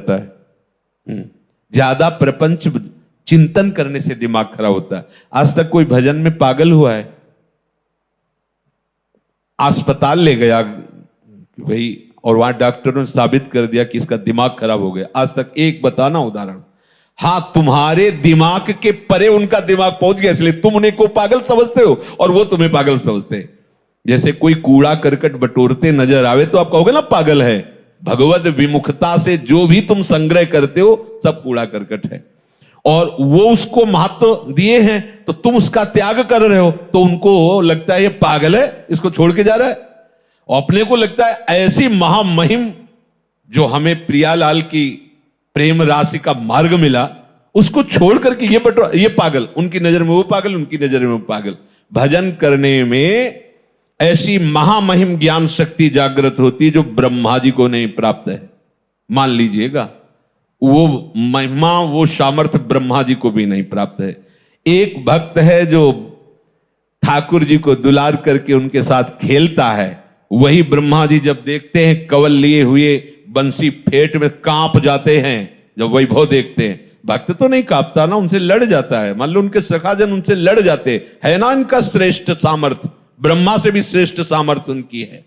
जाता है। ज्यादा प्रपंच चिंतन करने से दिमाग खराब होता है। आज तक कोई भजन में पागल हुआ है? अस्पताल ले गया भाई और वहां डॉक्टरों ने साबित कर दिया कि इसका दिमाग खराब हो गया। आज तक एक बताना उदाहरण। हाँ, तुम्हारे दिमाग के परे उनका दिमाग पहुंच गया, इसलिए तुम उन्हें को पागल समझते हो और वो तुम्हें पागल समझते हैं। जैसे कोई कूड़ा करकट बटोरते नजर आवे तो आप कहोगे ना पागल है। भगवत विमुखता से जो भी तुम संग्रह करते हो सब कूड़ा करकट है, और वो उसको महत्व दिए हैं तो तुम उसका त्याग कर रहे हो, तो उनको लगता है ये पागल है, इसको छोड़ के जा रहा है। और अपने को लगता है ऐसी महामहिम जो हमें प्रियालाल की प्रेम राशि का मार्ग मिला, उसको छोड़ करके ये पागल, उनकी नजर में वो पागल, उनकी नजर में वो पागल। भजन करने में ऐसी महामहिम ज्ञान शक्ति जागृत होती है जो ब्रह्मा जी को नहीं प्राप्त है। मान लीजिएगा, वो महिमा, वो सामर्थ्य ब्रह्मा जी को भी नहीं प्राप्त है। एक भक्त है जो ठाकुर जी को दुलार करके उनके साथ खेलता है, वही ब्रह्मा जी जब देखते हैं कवल लिए हुए बंसी फेट में कांप जाते हैं। जब वैभव देखते हैं, भक्त तो नहीं कांपता ना, उनसे लड़ जाता है। मान लो उनके सखाजन उनसे लड़ जाते है ना, इनका श्रेष्ठ सामर्थ्य, ब्रह्मा से भी श्रेष्ठ सामर्थ्य उनकी है।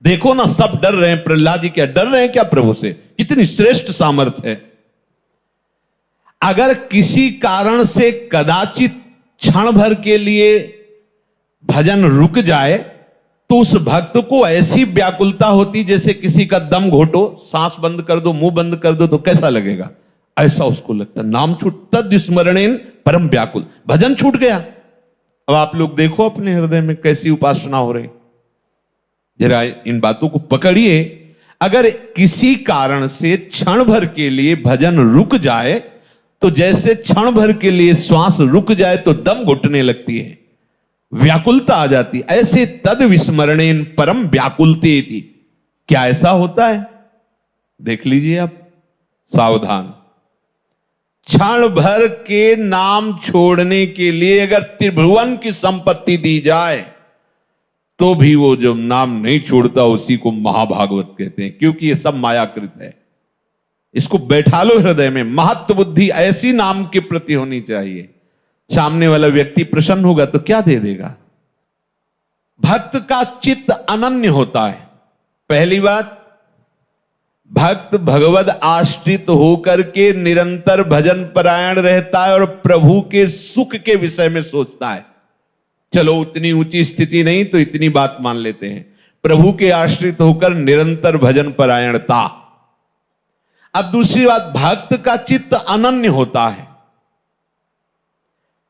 देखो ना, सब डर रहे हैं। प्रहलाद जी क्या डर रहे हैं क्या प्रभु से? कितनी श्रेष्ठ सामर्थ्य है। अगर किसी कारण से कदाचित क्षण भर के लिए भजन रुक जाए तो उस भक्त को ऐसी व्याकुलता होती जैसे किसी का दम घोटो, सांस बंद कर दो, मुंह बंद कर दो तो कैसा लगेगा, ऐसा उसको लगता। नाम छूट तद स्मरणेन परम व्याकुल, भजन छूट गया। अब आप लोग देखो अपने हृदय में कैसी उपासना हो रही, जरा इन बातों को पकड़िए। अगर किसी कारण से क्षण भर के लिए भजन रुक जाए तो जैसे क्षण भर के लिए श्वास रुक जाए तो दम घुटने लगती है, व्याकुलता आ जाती, ऐसे तद विस्मरणेन परम व्याकुलते थी। क्या ऐसा होता है? देख लीजिए आप, सावधान। क्षण भर के नाम छोड़ने के लिए अगर त्रिभुवन की संपत्ति दी जाए तो भी वो जो नाम नहीं छोड़ता उसी को महाभागवत कहते हैं, क्योंकि ये सब मायाकृत है। इसको बैठा लो हृदय में। महत्व बुद्धि ऐसी नाम के प्रति होनी चाहिए, सामने वाला व्यक्ति प्रसन्न होगा तो क्या दे देगा। भक्त का चित्त अनन्य होता है। पहली बात, भक्त भगवद आश्रित होकर के निरंतर भजन परायण रहता है और प्रभु के सुख के विषय में सोचता है। चलो उतनी ऊंची स्थिति नहीं तो इतनी बात मान लेते हैं, प्रभु के आश्रित होकर निरंतर भजन परायणता। अब दूसरी बात, भक्त का चित्त अनन्य होता है,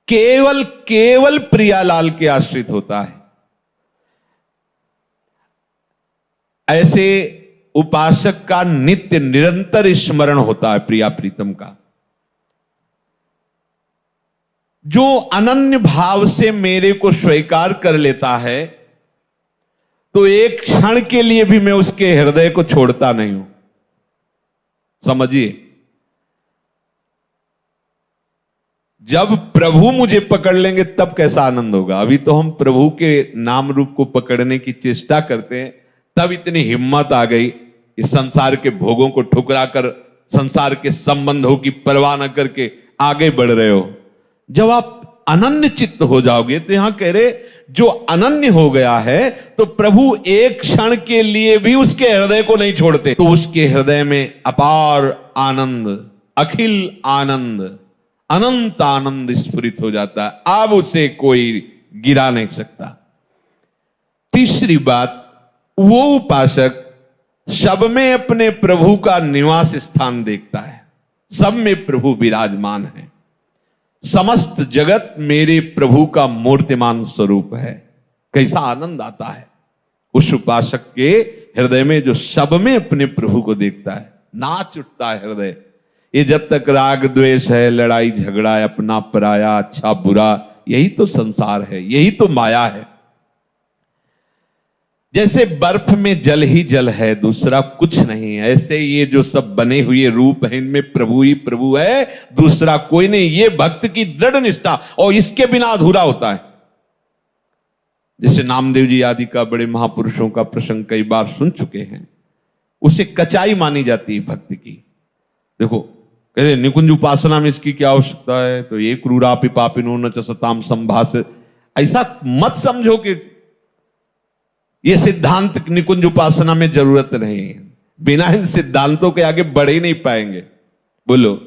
केवल प्रियालाल के आश्रित होता है। ऐसे उपासक का नित्य निरंतर स्मरण होता है प्रिया प्रीतम का। जो अनन्य भाव से मेरे को स्वीकार कर लेता है तो एक क्षण के लिए भी मैं उसके हृदय को छोड़ता नहीं हूं। समझिए, जब प्रभु मुझे पकड़ लेंगे तब कैसा आनंद होगा। अभी तो हम प्रभु के नाम रूप को पकड़ने की चेष्टा करते हैं, तब इतनी हिम्मत आ गई कि संसार के भोगों को ठुकरा कर, संसार के संबंधों की परवाह न करके आगे बढ़ रहे हो। जब आप अनन्य चित्त हो जाओगे तो यहां कह रहे, जो अनन्य हो गया है तो प्रभु एक क्षण के लिए भी उसके हृदय को नहीं छोड़ते, तो उसके हृदय में अपार आनंद, अखिल आनंद, अनंत आनंद स्फुरित हो जाता है। अब उसे कोई गिरा नहीं सकता। तीसरी बात, वो उपासक सब में अपने प्रभु का निवास स्थान देखता है। सब में प्रभु विराजमान है। समस्त जगत मेरे प्रभु का मूर्तिमान स्वरूप है। कैसा आनंद आता है उस उपासक के हृदय में जो सब में अपने प्रभु को देखता है। नाच उठता है हृदय। ये जब तक राग द्वेष है, लड़ाई झगड़ा है, अपना पराया, अच्छा बुरा, यही तो संसार है, यही तो माया है। जैसे बर्फ में जल ही जल है, दूसरा कुछ नहीं है, ऐसे ये जो सब बने हुए रूप है इनमें प्रभु ही प्रभु है, दूसरा कोई नहीं। ये भक्त की दृढ़ निष्ठा, और इसके बिना अधूरा होता है। जैसे नामदेव जी आदि का, बड़े महापुरुषों का प्रसंग कई बार सुन चुके हैं। उसे कचाई मानी जाती है भक्ति की। देखो कहते निकुंज उपासना में इसकी क्या आवश्यकता है, तो ये क्रूरापि पापिनो न च सताम संभास। ऐसा मत समझो कि ये सिद्धांत निकुंज उपासना में जरूरत नहीं है। बिना इन सिद्धांतों के आगे बढ़ ही नहीं पाएंगे। बोलो,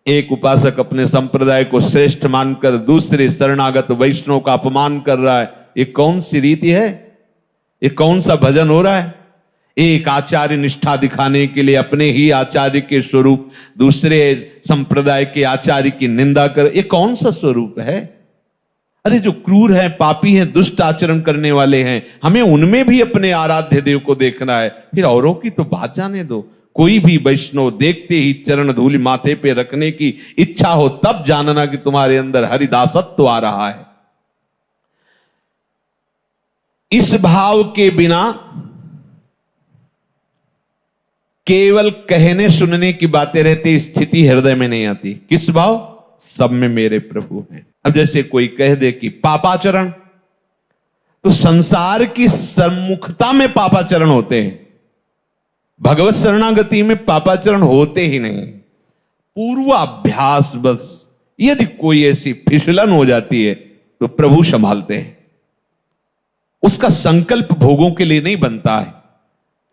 एक उपासक अपने संप्रदाय को श्रेष्ठ मानकर दूसरे शरणागत वैष्णव का अपमान कर रहा है, ये कौन सी रीति है? ये कौन सा भजन हो रहा है? एक आचार्य निष्ठा दिखाने के लिए अपने ही आचार्य के स्वरूप दूसरे संप्रदाय के आचार्य की निंदा कर, ये कौन सा स्वरूप है? अरे जो क्रूर है, पापी हैं, दुष्ट आचरण करने वाले हैं, हमें उनमें भी अपने आराध्य देव को देखना है, फिर औरों की तो बात जाने दो। कोई भी वैष्णव देखते ही चरण धूलि माथे पे रखने की इच्छा हो तब जानना कि तुम्हारे अंदर हरिदासत्व आ रहा है। इस भाव के बिना केवल कहने सुनने की बातें रहती, स्थिति हृदय में नहीं आती। किस भाव? सब में मेरे प्रभु हैं। अब जैसे कोई कह दे कि पापाचरण, तो संसार की सम्मुखता में पापाचरण होते हैं, भगवत शरणागति में पापाचरण होते ही नहीं। पूर्वाभ्यास बस, यदि कोई ऐसी फिसलन हो जाती है तो प्रभु संभालते हैं। उसका संकल्प भोगों के लिए नहीं बनता है,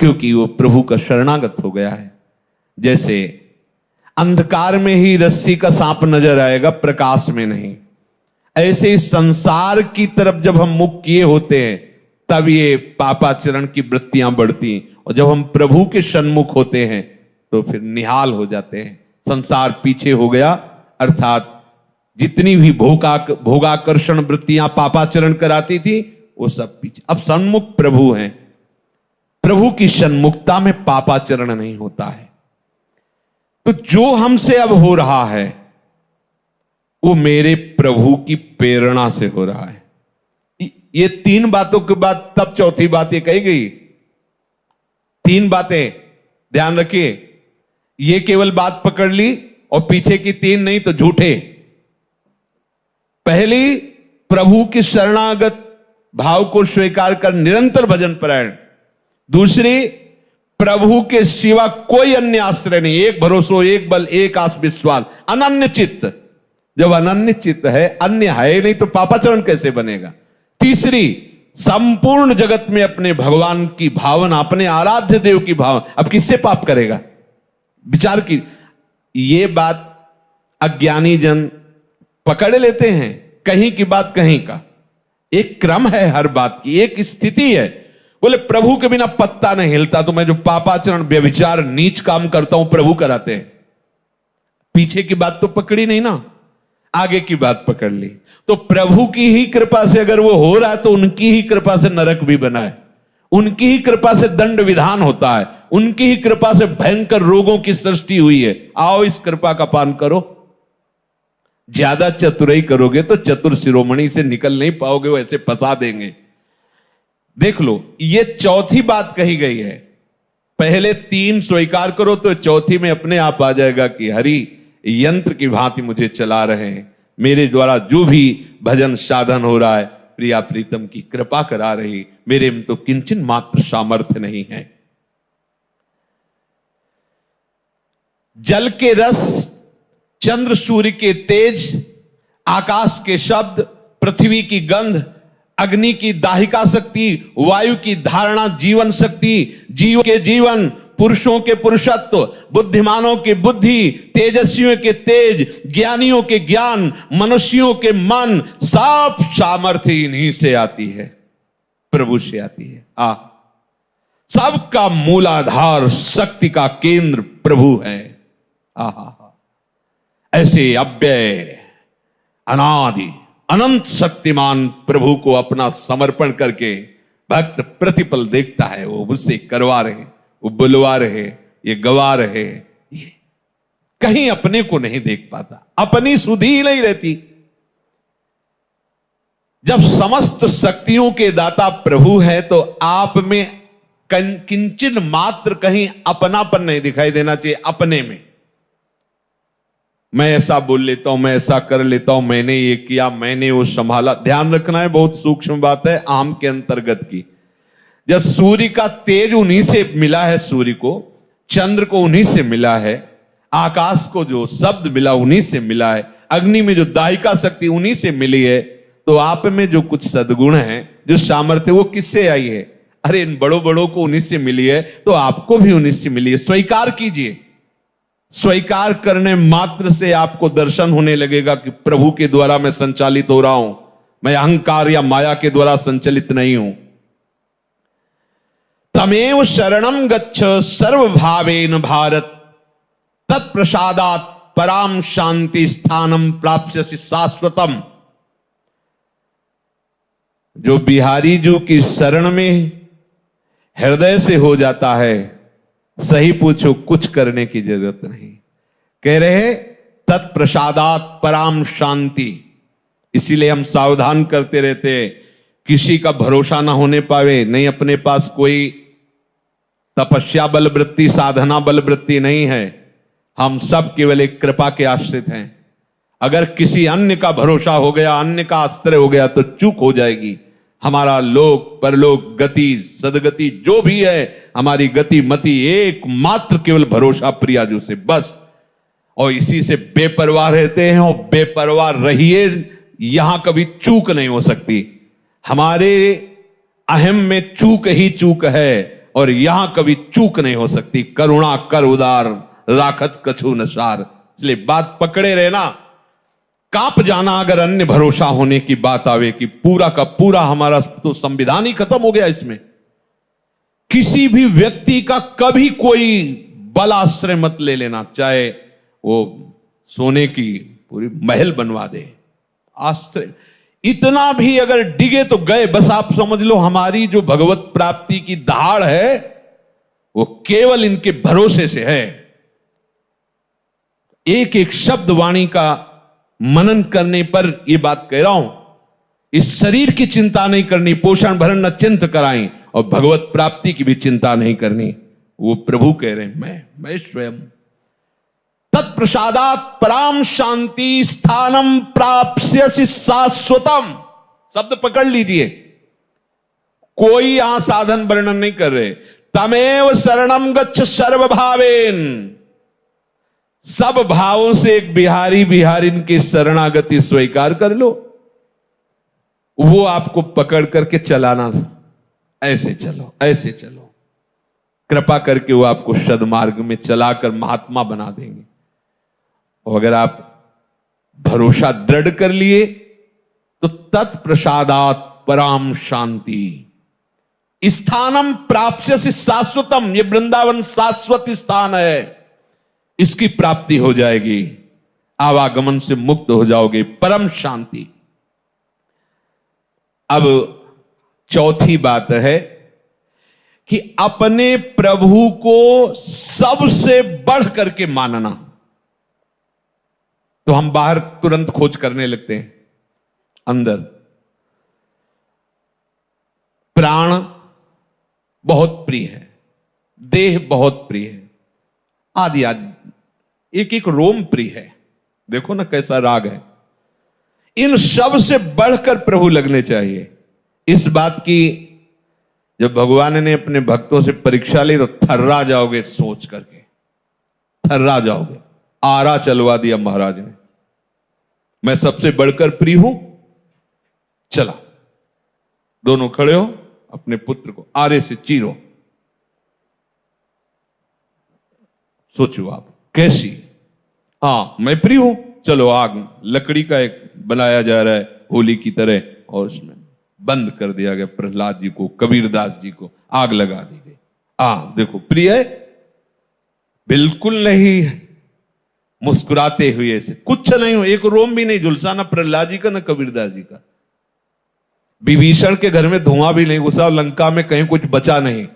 क्योंकि वो प्रभु का शरणागत हो गया है। जैसे अंधकार में ही रस्सी का सांप नजर आएगा, प्रकाश में नहीं। ऐसे ही संसार की तरफ जब हम मुख किए होते हैं तब ये पापाचरण की वृत्तियां बढ़ती, और जब हम प्रभु के सन्मुख होते हैं तो फिर निहाल हो जाते हैं। संसार पीछे हो गया, अर्थात जितनी भी भोगाकर्षण वृत्तियां पापाचरण कराती थी वो सब पीछे। अब सन्मुख प्रभु हैं, प्रभु की सन्मुखता में पापाचरण नहीं होता है। तो जो हमसे अब हो रहा है वो मेरे प्रभु की प्रेरणा से हो रहा है। ये तीन बातों के बाद तब चौथी बात ये कही गई। तीन बातें ध्यान रखिए, ये केवल बात पकड़ ली और पीछे की तीन नहीं तो झूठे। पहली, प्रभु की शरणागत भाव को स्वीकार कर निरंतर भजन परायण। दूसरी, प्रभु के सिवा कोई अन्य आश्रय नहीं, एक भरोसो, एक बल, एक आस विश्वास, अनन्य चित्त। जब अनन्य चित्त है, अन्य है नहीं, तो पापाचरण कैसे बनेगा? तीसरी, संपूर्ण जगत में अपने भगवान की भावना, अपने आराध्य देव की भावना। अब किससे पाप करेगा? विचार की। ये बात अज्ञानी जन पकड़ लेते हैं, कहीं की बात कहीं का। एक क्रम है हर बात की, एक स्थिति है। बोले प्रभु के बिना पत्ता नहीं हिलता, तो मैं जो पापाचरण, व्यभिचार, नीच काम करता हूं प्रभु कराते हैं। पीछे की बात तो पकड़ी नहीं ना, आगे की बात पकड़ ली। तो प्रभु की ही कृपा से अगर वो हो रहा है तो उनकी ही कृपा से नरक भी बना है, उनकी ही कृपा से दंड विधान होता है, उनकी ही कृपा से भयंकर रोगों की सृष्टि हुई है। आओ इस कृपा का पान करो। ज्यादा चतुराई करोगे तो चतुर शिरोमणि से निकल नहीं पाओगे, वो ऐसे फंसा देंगे। देख लो, ये चौथी बात कही गई है। पहले तीन स्वीकार करो तो चौथी में अपने आप आ जाएगा कि हरि यंत्र की भांति मुझे चला रहे हैं, मेरे द्वारा जो भी भजन साधन हो रहा है प्रिया प्रीतम की कृपा करा रही, मेरे में तो किंचन मात्र सामर्थ्य नहीं है। जल के रस, चंद्र सूर्य के तेज, आकाश के शब्द, पृथ्वी की गंध, अग्नि की दाहिका शक्ति, वायु की धारणा जीवन शक्ति, जीव के जीवन, पुरुषों के पुरुषत्व, बुद्धिमानों के बुद्धि, तेजस्वियों के तेज, ज्ञानियों के ज्ञान, मनुष्यों के मन, सब सामर्थ्य इन्हीं से आती है, प्रभु से आती है। सबका मूलाधार, शक्ति का केंद्र प्रभु है। ऐसे अव्यय, अनादि, अनंत शक्तिमान प्रभु को अपना समर्पण करके भक्त प्रतिपल देखता है, वो मुझसे करवा रहे, वो बुलवा रहे, ये गवा रहे, ये कहीं अपने को नहीं देख पाता, अपनी सुधि नहीं रहती। जब समस्त शक्तियों के दाता प्रभु है तो आप में किंचन मात्र कहीं अपनापन नहीं दिखाई देना चाहिए। अपने में मैं ऐसा बोल लेता हूं, मैं ऐसा कर लेता हूं, मैंने ये किया, मैंने वो संभाला। ध्यान रखना है, बहुत सूक्ष्म बात है, आम के अंतर्गत की। जब सूर्य का तेज उन्हीं से मिला है, सूर्य को, चंद्र को उन्हीं से मिला है, आकाश को जो शब्द मिला उन्हीं से मिला है, अग्नि में जो दाहिका शक्ति उन्हीं से मिली है। तो आप में जो कुछ सद्गुण है, जो सामर्थ्य, वो किससे आई है? अरे इन बड़ों बड़ों को उन्हीं से मिली है, तो आपको भी उन्हीं से मिली है। स्वीकार कीजिए। स्वीकार करने मात्र से आपको दर्शन होने लगेगा कि प्रभु के द्वारा मैं संचालित हो रहा हूं, मैं अहंकार या माया के द्वारा संचालित नहीं हूं। तमेव शरणम गच्छ सर्वभावेन भारत, तत्प्रसादात् पराम शांति स्थानम प्राप्स्यसि शाश्वतम। जो बिहारी जी की शरण में हृदय से हो जाता है, सही पूछो कुछ करने की जरूरत नहीं। कह रहे तत्प्रसादात् पराम शांति। इसीलिए हम सावधान करते रहते, किसी का भरोसा ना होने पावे। नहीं, अपने पास कोई तपस्या बल वृत्ति, साधना बल वृत्ति नहीं है। हम सब केवल एक कृपा के आश्रित हैं। अगर किसी अन्य का भरोसा हो गया, अन्य का आश्रय हो गया, तो चूक हो जाएगी। हमारा लोक परलोक गति सदगति जो भी है, हमारी गति मति एकमात्र केवल भरोसा प्रियाजू से, बस। और इसी से बेपरवाह रहते हैं, और बेपरवाह रहिए, यहां कभी चूक नहीं हो सकती। हमारे अहम में चूक ही चूक है, और यहां कभी चूक नहीं हो सकती। करुणा कर उदार, राखत कछु नसार। इसलिए बात पकड़े रहना। कांप जाना अगर अन्य भरोसा होने की बात आवे कि पूरा का पूरा हमारा तो संविधान ही खत्म हो गया। इसमें किसी भी व्यक्ति का कभी कोई बल आश्रय मत ले लेना, चाहे वो सोने की पूरी महल बनवा दे। आश्रय इतना भी अगर डिगे तो गए, बस आप समझ लो हमारी जो भगवत प्राप्ति की दहाड़ है वो केवल इनके भरोसे से है। एक एक शब्द वाणी का मनन करने पर यह बात कह रहा हूं। इस शरीर की चिंता नहीं करनी, पोषण भरण न चिंत कराएं, और भगवत प्राप्ति की भी चिंता नहीं करनी। वो प्रभु कह रहे हैं, मैं स्वयं। तत्प्रसादात् पराम शांति स्थानम प्राप्स्यसि शाश्वतम। शब्द पकड़ लीजिए, कोई यहां साधन वर्णन नहीं कर रहे। तमेव शरणम गच्छ सर्वभावेन। सब भावों से एक बिहारी बिहारिन की शरणागति स्वीकार कर लो, वो आपको पकड़ करके चलाना। ऐसे चलो, ऐसे चलो, कृपा करके वो आपको सद्मार्ग में चलाकर महात्मा बना देंगे। और अगर आप भरोसा दृढ़ कर लिए तो तत्प्रसादात् पराम शांति स्थानम प्राप्स्यसि शाश्वतम। ये वृंदावन शाश्वत स्थान है, इसकी प्राप्ति हो जाएगी। आवागमन से मुक्त हो जाओगे, परम शांति। अब चौथी बात है कि अपने प्रभु को सबसे बढ़ करके मानना। तो हम बाहर तुरंत खोज करने लगते हैं, अंदर प्राण बहुत प्रिय है, देह बहुत प्रिय है, आदि आदि एक एक रोम प्रिय है। देखो ना कैसा राग है। इन सब से बढ़कर प्रभु लगने चाहिए। इस बात की जब भगवान ने अपने भक्तों से परीक्षा ली तो थर्रा जाओगे, सोच करके थर्रा जाओगे। आरा चलवा दिया महाराज ने, मैं सबसे बढ़कर प्रिय हूं। चला, दोनों खड़े हो, अपने पुत्र को आरे से चीरो। सोचो आप कैसी। हाँ, मैं प्रिय हूं, चलो आग, लकड़ी का एक बनाया जा रहा है होली की तरह, और उसमें बंद कर दिया गया प्रहलाद जी को, कबीरदास जी को आग लगा दी गई। देखो प्रिय है, बिल्कुल नहीं। मुस्कुराते हुए ऐसे, कुछ नहीं हो, एक रोम भी नहीं झुलसा, ना प्रहलाद जी का ना कबीरदास जी का। विभीषण के घर में धुआं भी नहीं घुसा, लंका में कहीं कुछ बचा नहीं।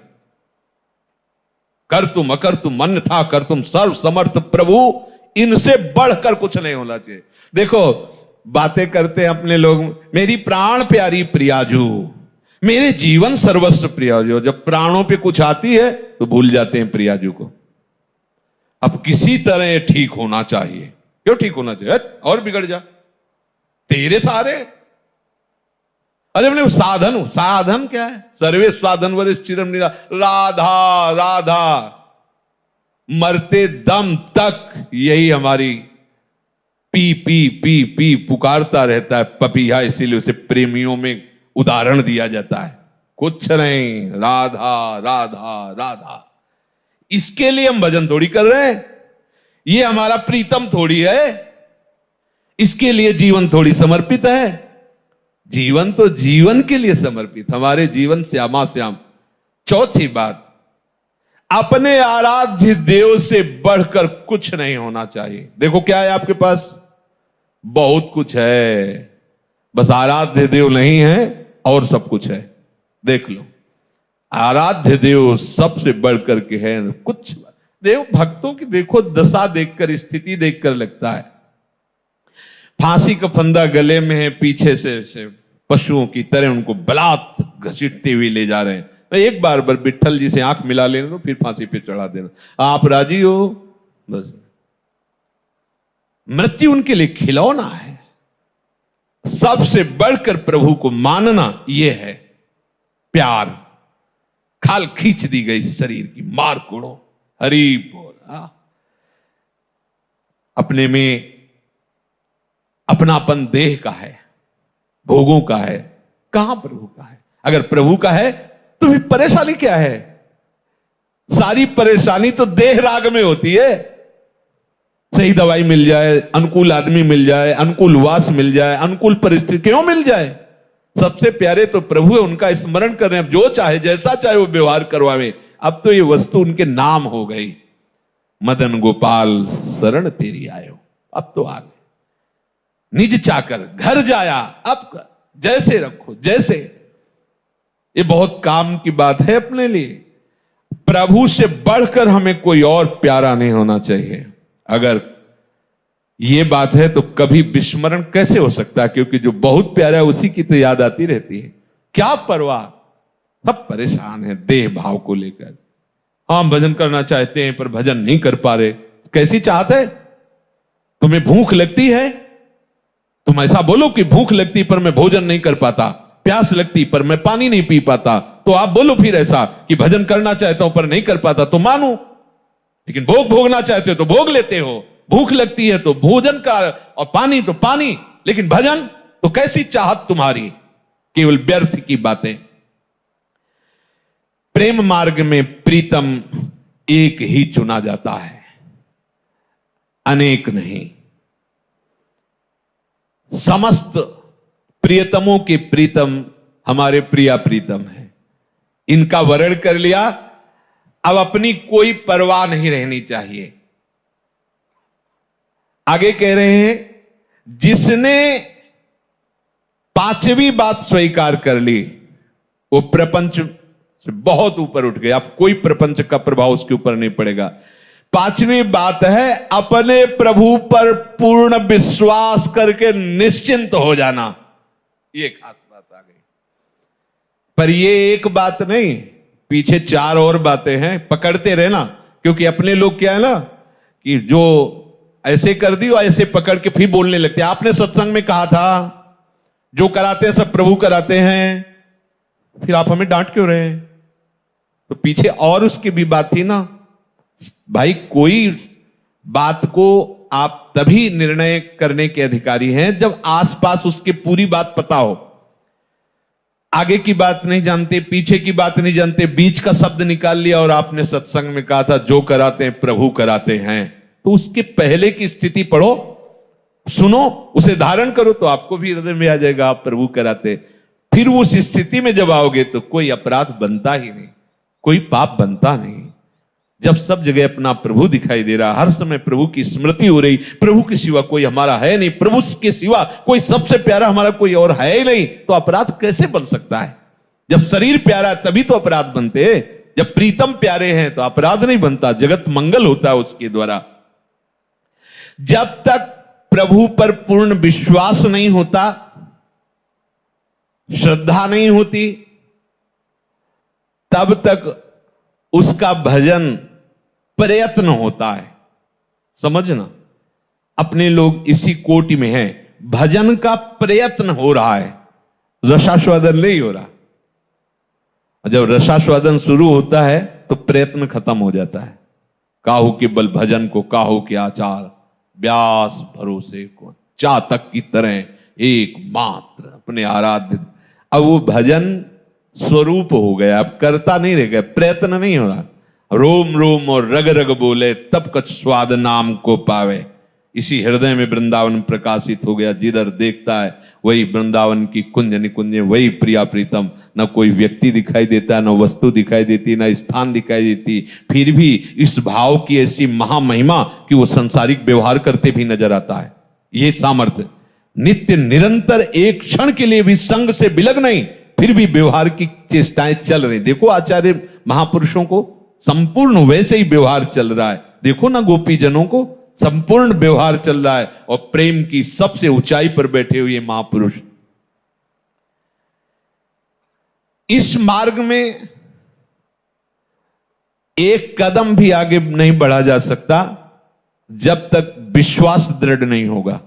कर तुम अकर तुम अन्यथा कर तुम सर्व समर्थ प्रभु, इनसे बढ़कर कुछ नहीं होना चाहिए। देखो बातें करते हैं अपने लोग, मेरी प्राण प्यारी प्रियाजू, मेरे जीवन सर्वस्व प्रियाजू। जब प्राणों पे कुछ आती है तो भूल जाते हैं प्रियाजू को। अब किसी तरह ठीक होना चाहिए। क्यों ठीक होना चाहिए? और बिगड़ जा, तेरे सारे। अरे मैंने साधन हूं, साधन क्या है? सर्वे साधन वरिष्ठ चिरम निरा, राधा राधा। मरते दम तक यही हमारी पी पी पी पी पुकारता रहता है पपीहा, इसीलिए उसे प्रेमियों में उदाहरण दिया जाता है। कुछ नहीं, राधा राधा राधा। इसके लिए हम भजन थोड़ी कर रहे हैं, ये हमारा प्रीतम थोड़ी है, इसके लिए जीवन थोड़ी समर्पित है। जीवन तो जीवन के लिए समर्पित, हमारे जीवन श्यामा श्याम। चौथी बात, अपने आराध्य देव से बढ़कर कुछ नहीं होना चाहिए। देखो क्या है आपके पास, बहुत कुछ है, बस आराध्य देव नहीं है और सब कुछ है। देख लो, आराध्य देव सबसे बढ़कर के है। कुछ देव भक्तों की देखो दशा देखकर, स्थिति देखकर लगता है फांसी का फंदा गले में है, पीछे से पशुओं की तरह उनको बलात् घसीटते हुए ले जा रहे हैं। एक बार विट्ठल जी से आंख मिला लेना तो फिर फांसी पे चढ़ा देना, आप राजी हो बस। मृत्यु उनके लिए खिलौना है। सबसे बढ़कर प्रभु को मानना यह है प्यार। खाल खींच दी गई शरीर की, मार कुड़ो, हरि बोल। अपने में अपनापन देह का है, भोगों का है, कहां प्रभु का है। अगर प्रभु का है तो फिर परेशानी क्या है। सारी परेशानी तो देह राग में होती है। सही दवाई मिल जाए, अनुकूल आदमी मिल जाए, अनुकूल वास मिल जाए, अनुकूल परिस्थिति क्यों मिल जाए। सबसे प्यारे तो प्रभु है, उनका स्मरण करें। अब जो चाहे जैसा चाहे वो व्यवहार करवावे। अब तो ये वस्तु उनके नाम हो गई, मदन गोपाल शरण तेरी आयो। अब तो आ गए, निज चाकर घर जाया, अब जैसे रखो जैसे। ये बहुत काम की बात है अपने लिए। प्रभु से बढ़कर हमें कोई और प्यारा नहीं होना चाहिए। अगर ये बात है तो कभी विस्मरण कैसे हो सकता है, क्योंकि जो बहुत प्यारा है उसी की तो याद आती रहती है। क्या परवाह, सब परेशान है देह भाव को लेकर। हम भजन करना चाहते हैं पर भजन नहीं कर पा रहे। कैसी चाहत है, तुम्हें भूख लगती है, तुम ऐसा बोलो कि भूख लगती पर मैं भोजन नहीं कर पाता, प्यास लगती पर मैं पानी नहीं पी पाता। तो आप बोलो फिर ऐसा कि भजन करना चाहता हूं पर नहीं कर पाता, तो मानो। लेकिन भोग भोगना चाहते हो तो भोग लेते हो, भूख लगती है तो भोजन का, और पानी तो पानी, लेकिन भजन तो कैसी चाहत तुम्हारी, केवल व्यर्थ की बातें। प्रेम मार्ग में प्रीतम एक ही चुना जाता है, अनेक नहीं। समस्त प्रियतमों के प्रीतम हमारे प्रिया प्रीतम है। इनका वर्ण कर लिया, अब अपनी कोई परवाह नहीं रहनी चाहिए। आगे कह रहे हैं, जिसने पांचवी बात स्वीकार कर ली वो प्रपंच से बहुत ऊपर उठ गया। अब कोई प्रपंच का प्रभाव उसके ऊपर नहीं पड़ेगा। पांचवी बात है अपने प्रभु पर पूर्ण विश्वास करके निश्चिंत हो जाना। ये खास बात आ गई। पर ये एक बात नहीं, पीछे चार और बातें हैं, पकड़ते रहना। क्योंकि अपने लोग क्या है ना कि जो ऐसे कर दी और ऐसे पकड़ के फिर बोलने लगते हैं। आपने सत्संग में कहा था जो कराते हैं सब प्रभु कराते हैं, फिर आप हमें डांट क्यों रहे हैं। तो पीछे और उसकी भी बात थी ना भाई। कोई बात को आप तभी निर्णय करने के अधिकारी हैं जब आसपास उसके पूरी बात पता हो। आगे की बात नहीं जानते, पीछे की बात नहीं जानते, बीच का शब्द निकाल लिया और आपने सत्संग में कहा था जो कराते हैं प्रभु कराते हैं। तो उसके पहले की स्थिति पढ़ो, सुनो, उसे धारण करो तो आपको भी हृदय में आ जाएगा आप प्रभु कराते। फिर उस स्थिति में जब आओगे तो कोई अपराध बनता ही नहीं, कोई पाप बनता नहीं। जब सब जगह अपना प्रभु दिखाई दे रहा, हर समय प्रभु की स्मृति हो रही, प्रभु के सिवा कोई हमारा है नहीं, प्रभु के सिवा कोई सबसे प्यारा हमारा कोई और है ही नहीं, तो अपराध कैसे बन सकता है। जब शरीर प्यारा है तभी तो अपराध बनते हैं। जब प्रीतम प्यारे हैं तो अपराध नहीं बनता, जगत मंगल होता है उसके द्वारा। जब तक प्रभु पर पूर्ण विश्वास नहीं होता, श्रद्धा नहीं होती, तब तक उसका भजन प्रयत्न होता है। समझना, अपने लोग इसी कोटि में हैं, भजन का प्रयत्न हो रहा है, रसास्वादन नहीं हो रहा। जब रसास्वादन शुरू होता है तो प्रयत्न खत्म हो जाता है। काहू के बल भजन को काहू के आचार, व्यास भरोसे को चातक की तरह एकमात्र अपने आराध्य। अब वो भजन स्वरूप हो गया, अब करता नहीं रह गया, प्रयत्न नहीं हो रहा। रोम रोम और रग रग बोले तब कछ स्वाद नाम को पावे। इसी हृदय में वृंदावन प्रकाशित हो गया। जिधर देखता है वही वृंदावन की कुंज निकुंज, वही प्रिया प्रीतम। न कोई व्यक्ति दिखाई देता, न वस्तु दिखाई देती, न स्थान दिखाई देती, फिर भी इस भाव की ऐसी महामहिमा कि वो संसारिक व्यवहार करते भी नजर आता है। ये सामर्थ्य नित्य निरंतर, एक क्षण के लिए भी संग से बिलग नहीं, फिर भी व्यवहार की चेष्टाएं चल रही। देखो आचार्य महापुरुषों को संपूर्ण वैसे ही व्यवहार चल रहा है। देखो ना गोपी जनों को संपूर्ण व्यवहार चल रहा है, और प्रेम की सबसे ऊंचाई पर बैठे हुए महापुरुष। इस मार्ग में एक कदम भी आगे नहीं बढ़ा जा सकता जब तक विश्वास दृढ़ नहीं होगा।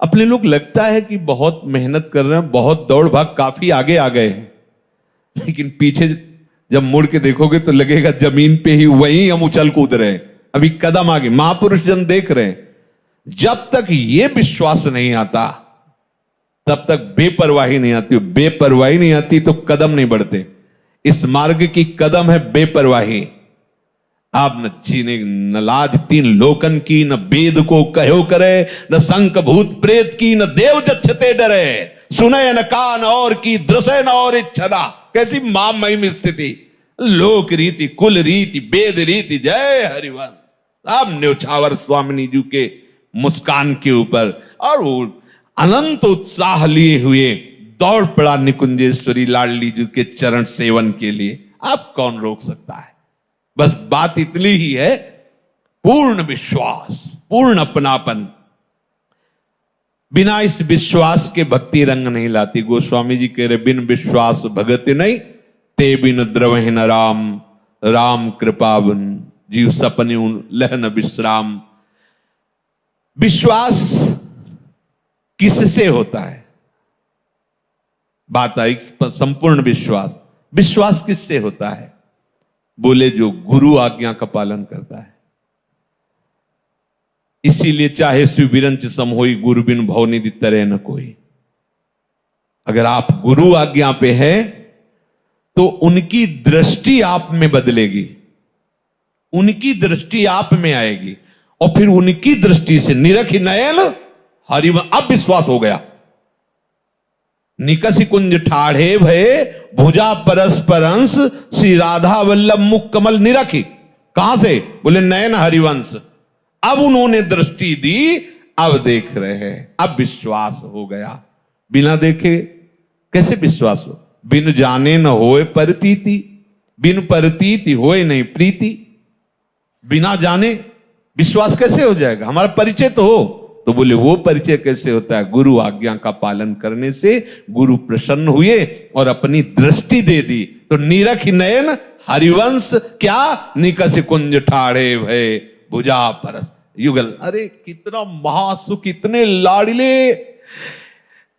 अपने लोग लगता है कि बहुत मेहनत कर रहे हैं, बहुत दौड़ भाग, काफी आगे आ गए हैं, लेकिन पीछे जब मुड़ के देखोगे तो लगेगा जमीन पे ही वहीं हम उछल कूद रहे हैं, अभी कदम आगे। महापुरुष जन देख रहे हैं। जब तक ये विश्वास नहीं आता तब तक बेपरवाही नहीं आती। बेपरवाही नहीं आती तो कदम नहीं बढ़ते। इस मार्ग की कदम है बेपरवाही। आप न चीने न लाज तीन लोकन की, न वेद को कहो करे, न शंख भूत प्रेत की, न देव जच्छते डरे। सुने न कान और की, दृश्य न और इच्छा। कैसी महामहिम स्थिति। लोक रीति, कुल रीति, वेद रीति, जय हरिवंश। अब न्योछावर स्वामिनी जी के मुस्कान के ऊपर और वो अनंत उत्साह लिए हुए दौड़ पड़ा निकुंजेश्वरी लाडली जी के चरण सेवन के लिए। अब कौन रोक सकता है। बस बात इतनी ही है, पूर्ण विश्वास, पूर्ण अपनापन। बिना इस विश्वास के भक्ति रंग नहीं लाती। गोस्वामी जी कह रहे बिन विश्वास भगति नहीं, ते बिन द्रवहि न राम, राम कृपा बिन जीव सपने लहन विश्राम। विश्वास किससे होता है? बात आई संपूर्ण विश्वास। विश्वास किससे होता है? बोले जो गुरु आज्ञा का पालन करता है। इसीलिए चाहे सुविरंच सम होई, गुरु बिन भव निधि तरह न कोई। अगर आप गुरु आज्ञा पे है तो उनकी दृष्टि आप में बदलेगी, उनकी दृष्टि आप में आएगी, और फिर उनकी दृष्टि से निरखि नयन हरि। अब विश्वास हो गया। निकसि कुंज ठाढ़े भये, भुजा परस्पर अंश, श्री राधा वल्लभ मुख कमल निरखी। कहां से? बोले नयन हरिवंश। अब उन्होंने दृष्टि दी, अब देख रहे हैं, अब विश्वास हो गया। बिना देखे कैसे विश्वास हो? बिन जाने न होए परतीति, बिन परतीति होए नहीं प्रीति। बिना जाने विश्वास कैसे हो जाएगा? हमारा परिचय तो हो। तो बोले वो परिचय कैसे होता है? गुरु आज्ञा का पालन करने से गुरु प्रसन्न हुए और अपनी दृष्टि दे दी। तो निरखि नयन हरिवंश क्या? निकस कुंज ठाढ़े भय, भुजा परस युगल। अरे कितना महासुख, इतने लाडले।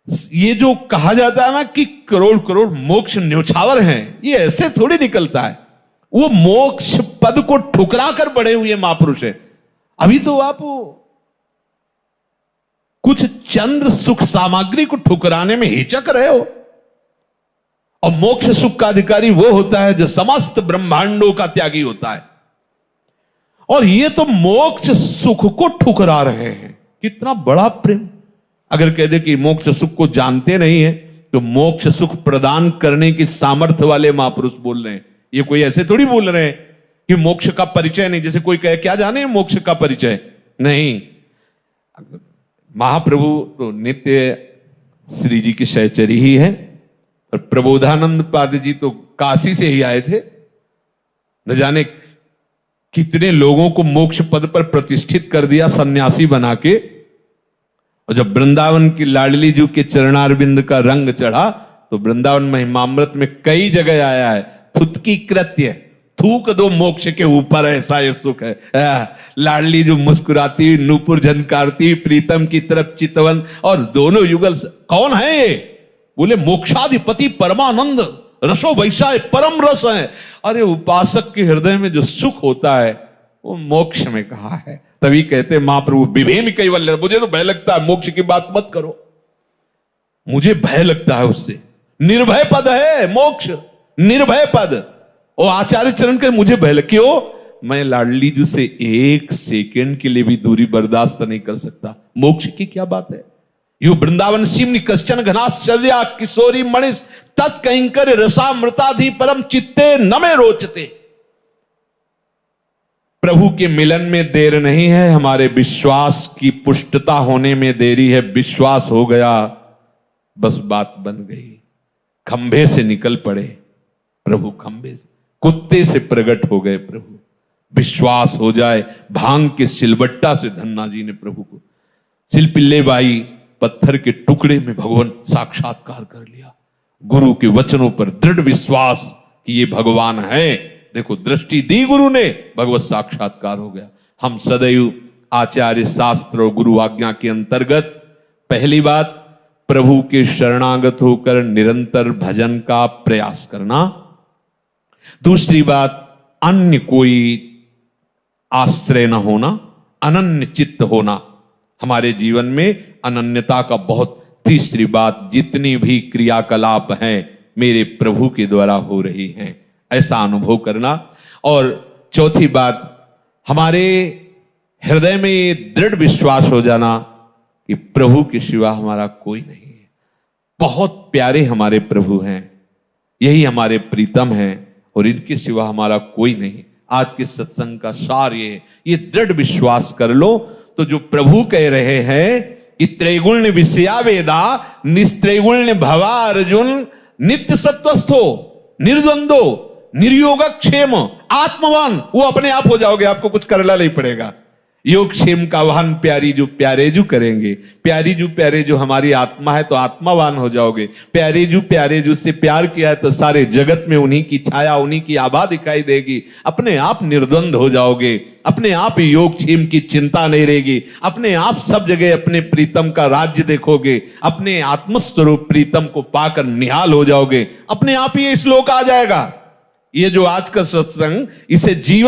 ये जो कहा जाता है ना कि करोड़ करोड़ मोक्ष न्योछावर हैं, ये ऐसे थोड़ी निकलता है। वो मोक्ष पद को ठुकरा कर बढ़े हुए महापुरुष है। अभी तो आप कुछ चंद सुख सामग्री को ठुकराने में हिचक रहे हो। और मोक्ष सुख का अधिकारी वो होता है जो समस्त ब्रह्मांडों का त्यागी होता है। और ये तो मोक्ष सुख को ठुकरा रहे हैं। कितना बड़ा प्रेम। अगर कह दे कि मोक्ष सुख को जानते नहीं है, तो मोक्ष सुख प्रदान करने की सामर्थ्य वाले महापुरुष बोल रहे हैं। ये कोई ऐसे थोड़ी बोल रहे हैं कि मोक्ष का परिचय नहीं। जैसे कोई कहे क्या जाने मोक्ष का परिचय नहीं। महाप्रभु तो नित्य श्री जी की सहचरी ही है, और प्रबोधानंद पाद जी तो काशी से ही आए थे। न जाने कितने लोगों को मोक्ष पद पर प्रतिष्ठित कर दिया सन्यासी बना के। और जब वृंदावन की लाडली जी के चरणारविंद का रंग चढ़ा तो वृंदावन महिमामृत में कई जगह आया है, थुतकी कृत्य, थूक दो मोक्ष के ऊपर, ऐसा ये सुख है। लाडली जो मुस्कुराती, नूपुर झनकारती, प्रीतम की तरफ चितवन, और दोनों युगल। कौन है ये? बोले मोक्षाधिपति परमानंद। रसो वैसा परम रस है। अरे उपासक के हृदय में जो सुख होता है वो मोक्ष में कहा है। तभी कहते महाप्रभु विभेम कैवल्य, मुझे तो भय लगता है, मोक्ष की बात मत करो, मुझे भय लगता है उससे। निर्भय पद है मोक्ष, निर्भय पद। और आचार्य चरण के मुझे भय लग, क्यों? मैं लाडली जी से एक सेकंड के लिए भी दूरी बर्दाश्त नहीं कर सकता, मोक्ष की क्या बात है। यू वृंदावन सिमनि कश्चन घनाश्चर्या किशोरी मणिस तत्कंकर रसामृताधि परम चित्ते न में रोचते। प्रभु के मिलन में देर नहीं है, हमारे विश्वास की पुष्टता होने में देरी है। विश्वास हो गया, बस बात बन गई। खंभे से निकल पड़े प्रभु, खंभे से, कुत्ते से प्रकट हो गए प्रभु। विश्वास हो जाए, भांग के सिलबट्टा से धन्ना जी ने प्रभु को, सिलपिल्ले बाई पत्थर के टुकड़े में भगवान साक्षात्कार कर लिया। गुरु के वचनों पर दृढ़ विश्वास कि ये भगवान है। देखो दृष्टि दी गुरु ने, भगवत साक्षात्कार हो गया। हम सदैव आचार्य शास्त्र और गुरु आज्ञा के अंतर्गत पहली बात प्रभु के शरणागत होकर निरंतर भजन का प्रयास करना। दूसरी बात अन्य कोई आश्रय न होना, अनन्य चित्त होना, हमारे जीवन में अनन्यता का बहुत। तीसरी बात जितनी भी क्रियाकलाप हैं मेरे प्रभु के द्वारा हो रही हैं, ऐसा अनुभव करना। और चौथी बात हमारे हृदय में ये दृढ़ विश्वास हो जाना कि प्रभु के सिवा हमारा कोई नहीं है। बहुत प्यारे हमारे प्रभु हैं, यही हमारे प्रीतम हैं और इनके सिवा हमारा कोई नहीं। आज के सत्संग का सार ये दृढ़ विश्वास कर लो तो जो प्रभु कह रहे हैं कि त्रैगुण्य विषया वेदा निस्त्रैगुण्य भवा अर्जुन नित्य सत्वस्थो निर्द्वंदो निर्योगक्षेम आत्मवान, वो अपने आप हो जाओगे, आपको कुछ करना नहीं पड़ेगा। योग क्षेम का वाहन प्यारी जो प्यारे जो करेंगे, प्यारी जो प्यारे जो हमारी आत्मा है तो आत्मावान हो जाओगे। प्यारे जो से प्यार किया है तो सारे जगत में उन्हीं की छाया, उन्हीं की आभा दिखाई देगी। अपने आप निर्द्वंद हो जाओगे, अपने आप योग क्षेम की चिंता नहीं रहेगी, अपने आप सब जगह अपने प्रीतम का राज्य देखोगे, अपने आत्मस्वरूप प्रीतम को पाकर निहाल हो जाओगे। अपने आप ही ये श्लोक आ जाएगा। ये जो आज का सत्संग, इसे जीवन